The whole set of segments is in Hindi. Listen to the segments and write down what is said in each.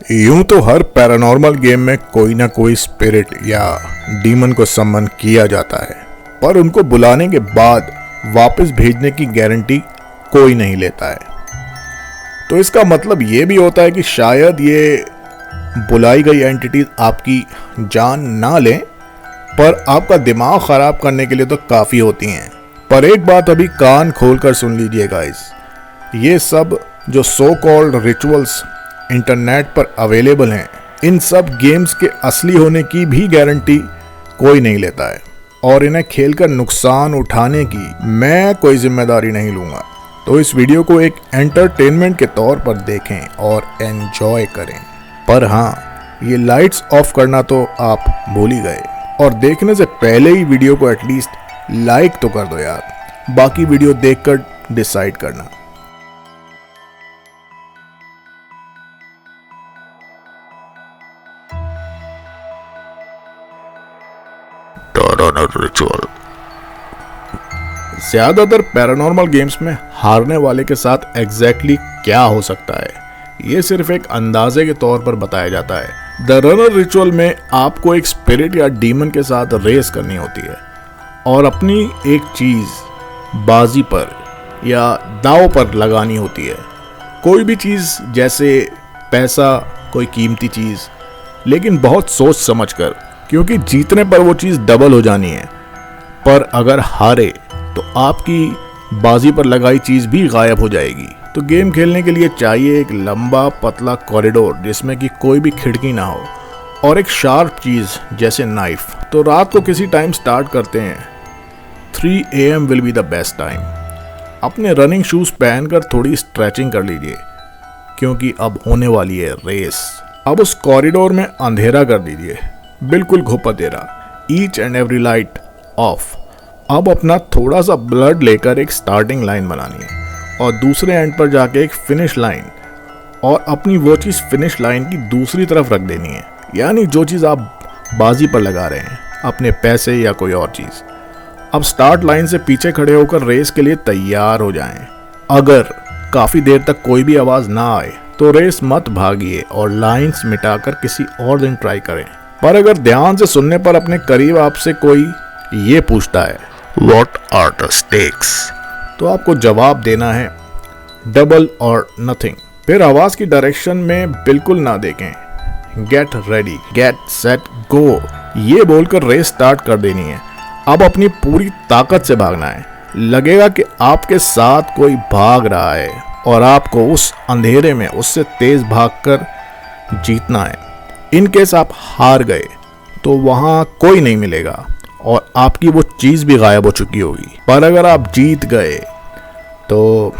यूं तो हर पैरानॉर्मल गेम में कोई ना कोई स्पिरिट या डीमन को समन किया जाता है, पर उनको बुलाने के बाद वापस भेजने की गारंटी कोई नहीं लेता है। तो इसका मतलब ये भी होता है कि शायद ये बुलाई गई एंटिटीज आपकी जान ना लें, पर आपका दिमाग खराब करने के लिए तो काफ़ी होती हैं। पर एक बात अभी कान खोलकर सुन लीजिए गाइस, ये सब जो सो कॉल्ड रिचुअल्स इंटरनेट पर अवेलेबल हैं, इन सब गेम्स के असली होने की भी गारंटी कोई नहीं लेता है, और इन्हें खेलकर नुकसान उठाने की मैं कोई जिम्मेदारी नहीं लूँगा। तो इस वीडियो को एक एंटरटेनमेंट के तौर पर देखें और एंजॉय करें। पर हाँ, ये लाइट्स ऑफ करना तो आप भूल ही गए, और देखने से पहले ही वीडियो को एटलीस्ट लाइक तो कर दो यार, बाकी वीडियो देखकर डिसाइड करना। रिचुअल। ज्यादातर पैरानॉर्मल गेम्स में हारने वाले के साथ एग्जैक्टली क्या हो सकता है, ये सिर्फ एक अंदाजे के तौर पर बताया जाता है। द रनर रिचुअल में आपको एक स्पिरिट या डीमन के साथ रेस करनी होती है और अपनी एक चीज बाजी पर या दांव पर लगानी होती है। कोई भी चीज, जैसे पैसा, कोई कीमती चीज, लेकिन बहुत सोच समझकर, क्योंकि जीतने पर वो चीज डबल हो जानी है। पर अगर हारे तो आपकी बाजी पर लगाई चीज भी गायब हो जाएगी। तो गेम खेलने के लिए चाहिए एक लंबा पतला कॉरिडोर जिसमें कि कोई भी खिड़की ना हो, और एक शार्प चीज जैसे नाइफ। तो रात को किसी टाइम स्टार्ट करते हैं। 3 AM will be the best time. अपने रनिंग शूज पहनकर थोड़ी स्ट्रेचिंग कर लीजिए, क्योंकि अब होने वाली है रेस। अब उस कॉरिडोर में अंधेरा कर दीजिए, बिल्कुल घुपतेरा, each and every light off. अब अपना थोड़ा सा ब्लड लेकर एक स्टार्टिंग लाइन बनानी है, और दूसरे एंड पर जाके एक फिनिश लाइन, और अपनी वो चीज़ फिनिश लाइन की दूसरी तरफ रख देनी है। यानी जो चीज़ आप बाजी पर लगा रहे हैं, अपने पैसे या कोई और चीज़। अब स्टार्ट लाइन से पीछे खड़े होकर रेस के लिए तैयार हो जाएं। अगर काफ़ी देर तक कोई भी आवाज़ ना आए तो रेस मत भागिए और लाइंस मिटाकर किसी और दिन ट्राई करें। पर अगर ध्यान से सुनने पर अपने करीब आपसे कोई ये पूछता है, What are the stakes? तो आपको जवाब देना है डबल और नथिंग। फिर आवाज की डायरेक्शन में बिल्कुल ना देखें। गेट रेडी, गेट सेट, गो, ये बोलकर रेस स्टार्ट कर देनी है। अब अपनी पूरी ताकत से भागना है। लगेगा कि आपके साथ कोई भाग रहा है और आपको उस अंधेरे में उससे तेज भागकर जीतना है। इन केस आप हार गए तो वहां कोई नहीं मिलेगा और आपकी वो चीज भी गायब हो चुकी होगी। पर अगर आप जीत गए तो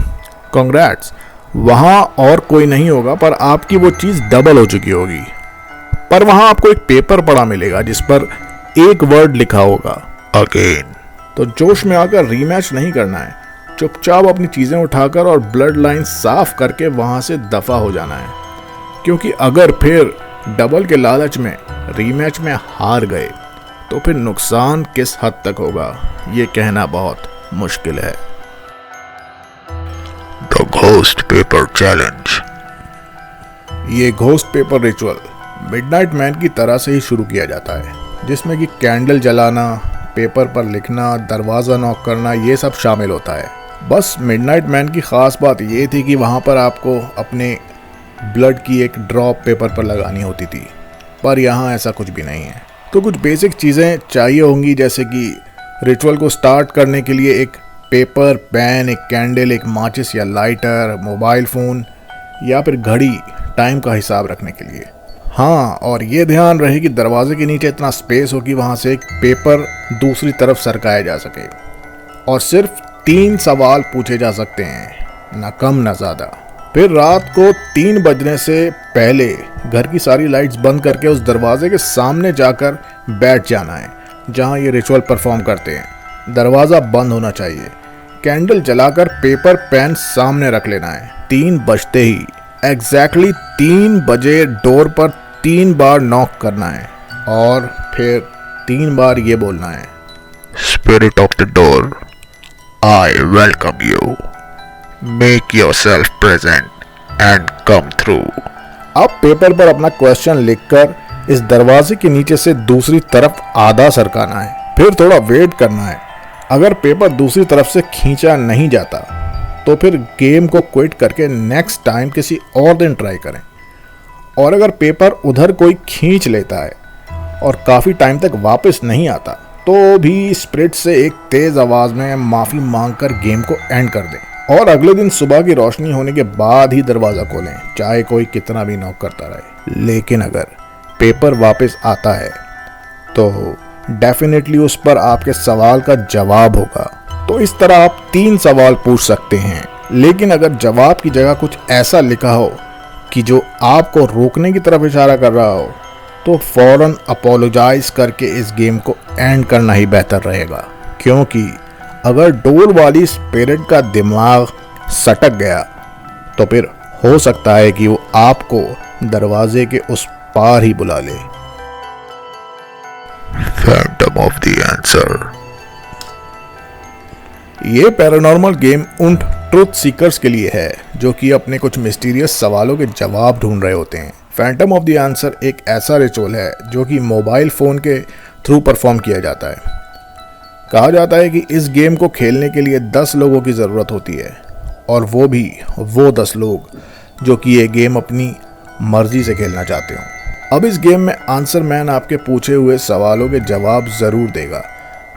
कांग्रेट्स, वहां और कोई नहीं होगा, पर आपकी वो चीज डबल हो चुकी होगी। पर वहां आपको एक पेपर पड़ा मिलेगा जिस पर एक वर्ड लिखा होगा, अगेन। तो जोश में आकर रीमैच नहीं करना है, चुपचाप अपनी चीजें उठाकर और ब्लड लाइन साफ करके वहां से दफा हो जाना है। क्योंकि अगर फिर डबल के लालच में रीमैच में हार गए तो फिर नुकसान किस हद तक होगा, ये कहना बहुत मुश्किल है। The ghost paper challenge. ये ghost paper ritual midnight man की तरह से ही शुरू किया जाता है, जिसमें कि कैंडल जलाना, पेपर पर लिखना, दरवाजा नॉक करना, ये सब शामिल होता है। बस मिडनाइट मैन की खास बात ये थी कि वहां पर आपको अपने ब्लड की एक ड्रॉप पेपर पर लगानी होती थी, पर यहाँ ऐसा कुछ भी नहीं है। तो कुछ बेसिक चीज़ें चाहिए होंगी, जैसे कि रिचुअल को स्टार्ट करने के लिए एक पेपर, पेन, एक कैंडल, एक माचिस या लाइटर, मोबाइल फ़ोन या फिर घड़ी, टाइम का हिसाब रखने के लिए। हाँ, और ये ध्यान रहे कि दरवाजे के नीचे इतना स्पेस हो कि वहाँ से एक पेपर दूसरी तरफ सरकाया जा सके, और सिर्फ 3 सवाल पूछे जा सकते हैं, ना कम ना ज़्यादा। फिर रात को 3 बजने से पहले घर की सारी लाइट्स बंद करके उस दरवाजे के सामने जाकर बैठ जाना है जहां ये रिचुअल परफॉर्म करते हैं। दरवाज़ा बंद होना चाहिए। कैंडल जलाकर पेपर, पेन सामने रख लेना है। 3 बजते ही एग्जैक्टली 3 बजे डोर पर 3 बार नॉक करना है, और फिर 3 बार ये बोलना है, spirit of the door, I welcome you, make yourself present and come through. अब पेपर पर अपना क्वेश्चन लिखकर इस दरवाजे के नीचे से दूसरी तरफ आधा सरकाना है, फिर थोड़ा वेट करना है। अगर पेपर दूसरी तरफ से खींचा नहीं जाता तो फिर गेम को क्विट करके नेक्स्ट टाइम किसी और दिन ट्राई करें। और अगर पेपर उधर कोई खींच लेता है और काफ़ी टाइम तक वापस नहीं आता तो भी स्पिरिट से एक तेज़ आवाज़ में माफ़ी मांगकर गेम को एंड कर दें और अगले दिन सुबह की रोशनी होने के बाद ही दरवाज़ा खोलें, चाहे कोई कितना भी नॉक करता रहे। लेकिन अगर पेपर वापस आता है तो डेफिनेटली उस पर आपके सवाल का जवाब होगा। तो इस तरह आप 3 सवाल पूछ सकते हैं, लेकिन अगर जवाब की जगह कुछ ऐसा लिखा हो कि जो आपको रोकने की तरफ इशारा कर रहा हो तो फौरन अपोलोजाइज करके इस गेम को एंड करना ही बेहतर रहेगा। क्योंकि अगर डोर वाली स्पिरिट का दिमाग सटक गया तो फिर हो सकता है कि वो आपको दरवाजे के उस पार ही बुला ले। Phantom of the answer. ये पैरानॉर्मल गेम उन ट्रुथ सीकर्स के लिए है जो कि अपने कुछ मिस्टीरियस सवालों के जवाब ढूंढ रहे होते हैं। फैंटम ऑफ द आंसर एक ऐसा रिचुअल है जो कि मोबाइल फ़ोन के थ्रू परफॉर्म किया जाता है। कहा जाता है कि इस गेम को खेलने के लिए 10 लोगों की ज़रूरत होती है, और वो भी वो 10 लोग जो कि ये गेम अपनी मर्जी से खेलना चाहते हो। अब इस गेम में आंसर मैन आपके पूछे हुए सवालों के जवाब ज़रूर देगा,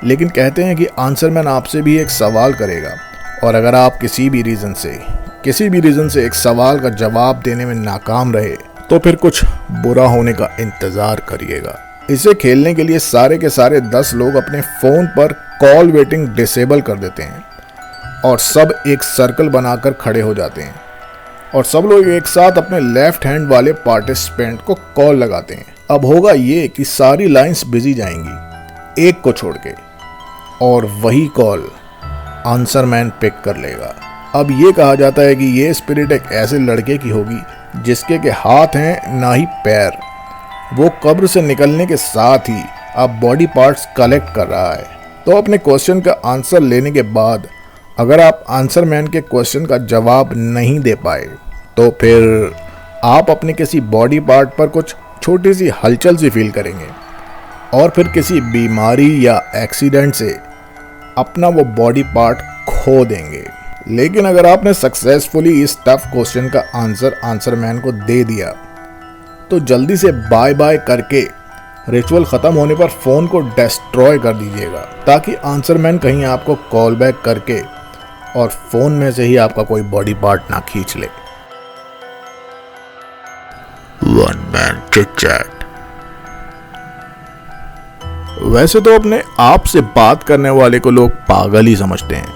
लेकिन कहते हैं कि आंसर मैन आपसे भी एक सवाल करेगा, और अगर आप किसी भी रीज़न से एक सवाल का जवाब देने में नाकाम रहे तो फिर कुछ बुरा होने का इंतज़ार करिएगा। इसे खेलने के लिए सारे के सारे 10 लोग अपने फ़ोन पर कॉल वेटिंग डिसेबल कर देते हैं और सब एक सर्कल बनाकर खड़े हो जाते हैं, और सब लोग एक साथ अपने लेफ्ट हैंड वाले पार्टिसिपेंट को कॉल लगाते हैं। अब होगा ये कि सारी लाइंस बिजी जाएंगी एक को छोड़ के, और वही कॉल आंसर मैन पिक कर लेगा। अब ये कहा जाता है कि ये स्पिरिट एक ऐसे लड़के की होगी जिसके के हाथ हैं ना ही पैर। वो कब्र से निकलने के साथ ही अब बॉडी पार्ट्स कलेक्ट कर रहा है। तो अपने क्वेश्चन का आंसर लेने के बाद अगर आप आंसर मैन के क्वेश्चन का जवाब नहीं दे पाए तो फिर आप अपने किसी बॉडी पार्ट पर कुछ छोटी सी हलचल सी फील करेंगे, और फिर किसी बीमारी या एक्सीडेंट से अपना वो बॉडी पार्ट खो देंगे। लेकिन अगर आपने सक्सेसफुली इस टफ क्वेश्चन का आंसर मैन को दे दिया तो जल्दी से बाय बाय करके रिचुअल खत्म होने पर फोन को डिस्ट्रॉय कर दीजिएगा, ताकि आंसर मैन कहीं आपको कॉल बैक करके और फोन में से ही आपका कोई बॉडी पार्ट ना खींच ले। One man chit chat. वैसे तो अपने आप से बात करने वाले को लोग पागल ही समझते हैं,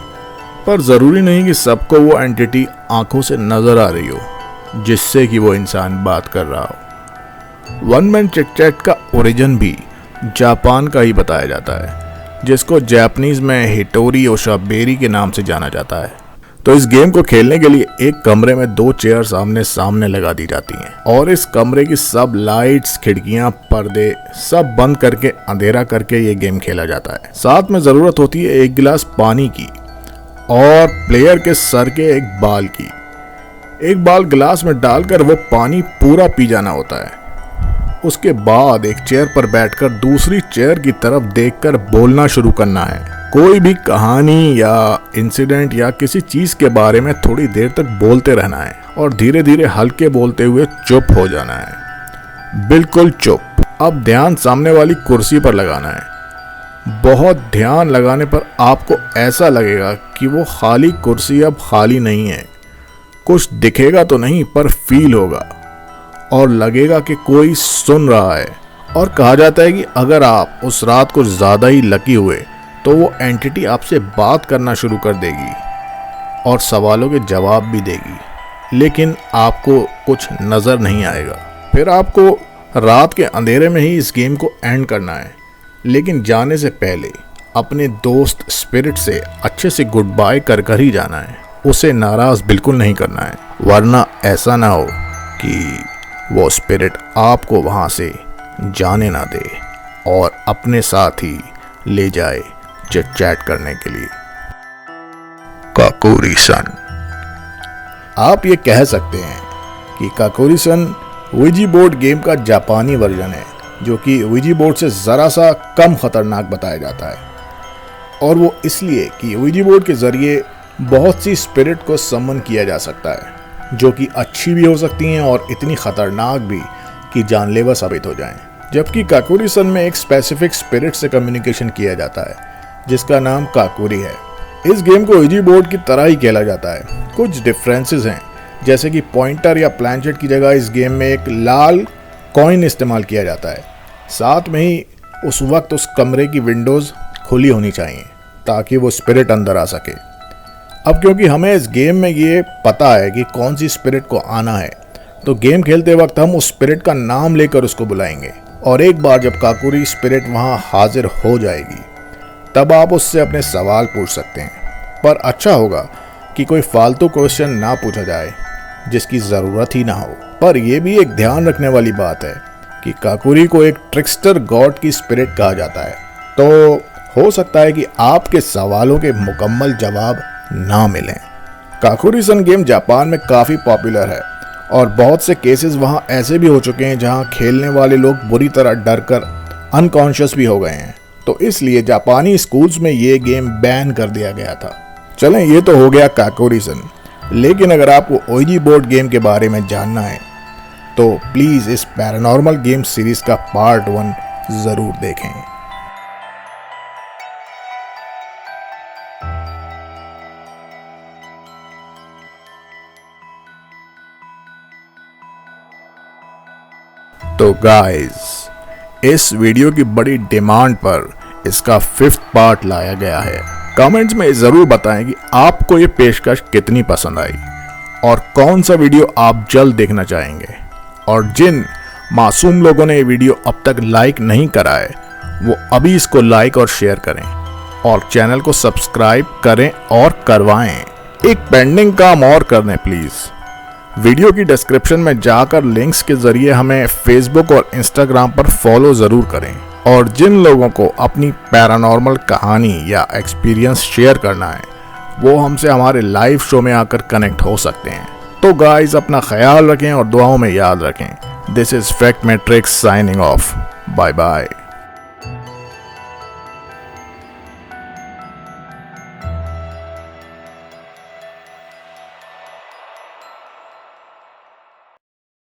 पर ज़रूरी नहीं कि सबको वो एंटिटी आंखों से नज़र आ रही हो जिससे कि वो इंसान बात कर रहा हो। वन मैन चिट चैट का ओरिजिन भी जापान का ही बताया जाता है, जिसको जापानीज में हिटोरी ओशाबेरी के नाम से जाना जाता है। तो इस गेम को खेलने के लिए एक कमरे में 2 चेयर आमने सामने लगा दी जाती हैं, और इस कमरे की सब लाइट्स, खिड़कियां, पर्दे सब बंद करके अंधेरा करके ये गेम खेला जाता है। साथ में ज़रूरत होती है 1 गिलास पानी की और प्लेयर के सर के एक बाल की। एक बाल गिलास में डालकर वो पानी पूरा पी जाना होता है। उसके बाद एक चेयर पर बैठकर दूसरी चेयर की तरफ देखकर बोलना शुरू करना है। कोई भी कहानी या इंसिडेंट या किसी चीज के बारे में थोड़ी देर तक बोलते रहना है, और धीरे धीरे हल्के बोलते हुए चुप हो जाना है, बिल्कुल चुप। अब ध्यान सामने वाली कुर्सी पर लगाना है। बहुत ध्यान लगाने पर आपको ऐसा लगेगा कि वो खाली कुर्सी अब खाली नहीं है। कुछ दिखेगा तो नहीं, पर फील होगा और लगेगा कि कोई सुन रहा है। और कहा जाता है कि अगर आप उस रात कुछ ज़्यादा ही लकी हुए तो वो एंटिटी आपसे बात करना शुरू कर देगी और सवालों के जवाब भी देगी, लेकिन आपको कुछ नज़र नहीं आएगा। फिर आपको रात के अंधेरे में ही इस गेम को एंड करना है, लेकिन जाने से पहले अपने दोस्त स्पिरिट से अच्छे से गुड बाय कर कर ही जाना है। उसे नाराज़ बिल्कुल नहीं करना है, वरना ऐसा ना हो कि वो स्पिरिट आपको वहाँ से जाने ना दे और अपने साथ ही ले जाए चिट चैट करने के लिए। काकोरी सन। आप ये कह सकते हैं कि काकोरी सन ouija बोर्ड गेम का जापानी वर्जन है जो कि ouija बोर्ड से ज़रा सा कम खतरनाक बताया जाता है, और वो इसलिए कि ouija बोर्ड के ज़रिए बहुत सी स्पिरिट को समन किया जा सकता है जो कि अच्छी भी हो सकती हैं और इतनी खतरनाक भी कि जानलेवा साबित हो जाएं। जबकि काकुरी-सन में एक स्पेसिफिक स्पिरिट से कम्युनिकेशन किया जाता है जिसका नाम काकुरी है। इस गेम को ouija बोर्ड की तरह ही खेला जाता है। कुछ डिफरेंसेस हैं, जैसे कि पॉइंटर या प्लैंचेट की जगह इस गेम में एक लाल कॉइन इस्तेमाल किया जाता है। साथ में ही उस वक्त उस कमरे की विंडोज़ खुली होनी चाहिए ताकि वो स्पिरिट अंदर आ सके। अब क्योंकि हमें इस गेम में ये पता है कि कौन सी स्पिरिट को आना है, तो गेम खेलते वक्त हम उस स्पिरिट का नाम लेकर उसको बुलाएंगे, और एक बार जब काकुरी स्पिरिट वहाँ हाजिर हो जाएगी तब आप उससे अपने सवाल पूछ सकते हैं। पर अच्छा होगा कि कोई फालतू क्वेश्चन ना पूछा जाए जिसकी ज़रूरत ही ना हो। पर यह भी एक ध्यान रखने वाली बात है कि काकुरी को एक ट्रिक्स्टर गॉड की स्पिरिट कहा जाता है, तो हो सकता है कि आपके सवालों के मुकम्मल जवाब ना मिलें। काकुरी-सन गेम जापान में काफ़ी पॉपुलर है और बहुत से केसेस वहाँ ऐसे भी हो चुके हैं जहाँ खेलने वाले लोग बुरी तरह डर कर अनकॉन्शियस भी हो गए हैं, तो इसलिए जापानी स्कूल्स में ये गेम बैन कर दिया गया था। चलें, ये तो हो गया काकुरी-सन, लेकिन अगर आपको ouija बोर्ड गेम के बारे में जानना है तो प्लीज़ इस पैरानॉर्मल गेम सीरीज़ का पार्ट 1 ज़रूर देखें। तो गाइस, इस वीडियो की बड़ी डिमांड पर इसका 5th पार्ट लाया गया है। कमेंट्स में ज़रूर बताएं कि आपको ये पेशकश कितनी पसंद आई और कौन सा वीडियो आप जल्द देखना चाहेंगे। और जिन मासूम लोगों ने ये वीडियो अब तक लाइक नहीं करा है वो अभी इसको लाइक और शेयर करें और चैनल को सब्सक्राइब करें और करवाएं। एक पेंडिंग काम और कर दें प्लीज़। वीडियो की डिस्क्रिप्शन में जाकर लिंक्स के ज़रिए हमें फेसबुक और इंस्टाग्राम पर फॉलो ज़रूर करें। और जिन लोगों को अपनी पैरानॉर्मल कहानी या एक्सपीरियंस शेयर करना है वो हमसे हमारे लाइव शो में आकर कनेक्ट हो सकते हैं। तो गाइस, अपना ख्याल रखें और दुआओं में याद रखें। This is fact matrix signing off. Bye bye.